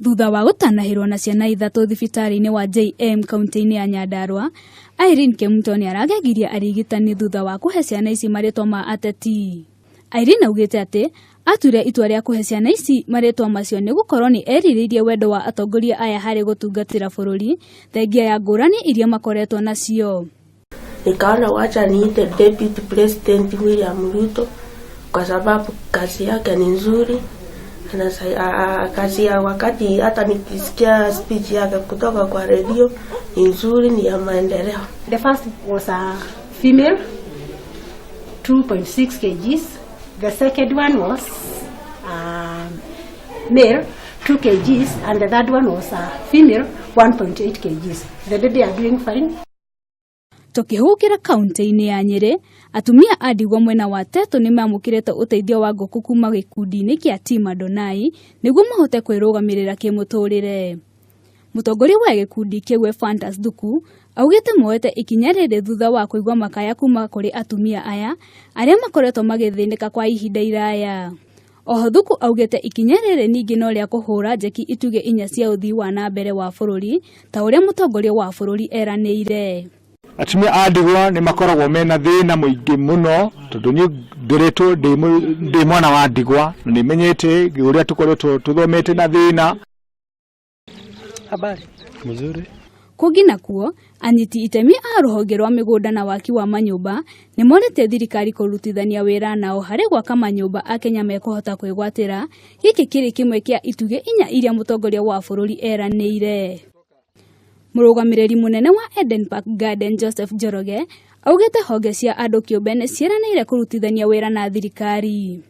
Thutha wa gutanahirwo na ciana ithatu thibitari-ini wa JM kaunti-ini ya Nyandarua, Irene Kemuto ni aragegirie arigitani thutha wa kuhe ciana ici maritwa ma ateti. Irene augite ati ature itua ria kuhe ciana ici maritwa macio ni gukorwo ni eririirie wendo wa atongoria aya hari gutungatira bururi thengia ya ngurani iria makoretwo nacio. Nikaona wacha niite Deputy President William Ruto kwa sababu kazi yake ni nzuri. Kazi ya wakati hata nikisikia speech yake kutoka kwa radio ni nzuri, ni ya maendeleo. The first was a female 2.6 kgs. The second one was male 2 kgs and the third one was a female 1.8 kgs. They are doing fine. Tukihukira kaunti-ini ya Nyeri, atumia a ndigwa mwena wa Teto ni mamukirete uteithio wa nguku kuma gikundi-ini kia Team Adonai niguo mahote kwirugamirira kimuturire. Mutongoria wa gikundi kiu Fantas Thuku augite moete ikinya riri thutha wa kuigwa makaya kuma kuri atumia aya aria makoretwo magithinika kwa ihinda iraya. Oho Thuku augite ikinya riri ningi no ria kuhura njeki ituge inya cia uthii wa na mbere wa bururi ta uria mutongoria wa bururi eraniire. Atumia a ndigwa ni makoragwo mena thina muingi muno tondu ni ndiritwo ndi mwana wa ndigwa ni menyete uria tukoretwo tuthomete na thina. Habari mzuri. Kugina kuo anyiti itemi a ruhonge rwa migunda na waki wa manyumba ni monete thirikari kurutithania wira nao hari gwaka manyumba a Kenya mekuhota kwigwatira giki kiri kimwe kia ituge inya iria mutongoria wa bururi eraniire. Murugamiriri munene wa Eden Park Garden Joseph Njoroge augite honge cia andu kiumbe ni ciranire kurutithania wira na thirikari.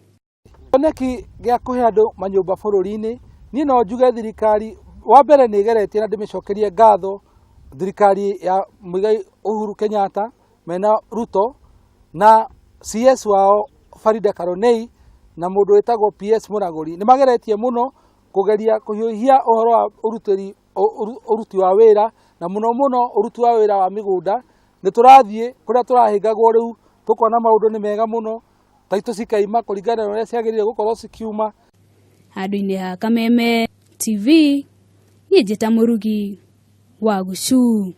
Oneki gia kuhe andu manyumba bururi-ini ni no njuge thirikari wa mbere ni igeretie na ndimicokerie ngatho thirikari ya Muigai Uhuru Kenyatta mena Ruto na CS wao Farida Karonei na mundu wetagwo PS Muraguri ni mageretie muno kugeria kuhiuhia uhoro wa uruti wa wira na muno uruti wa wira wa migunda. Ni turathie kuria turahingagwo riu tukona maundu ni mega muno taito cikaima kuringana na uria ciagirire gukorwo cikiuma. Handu-ini ha Kameme TV ni Njita Murugi wa Gucu.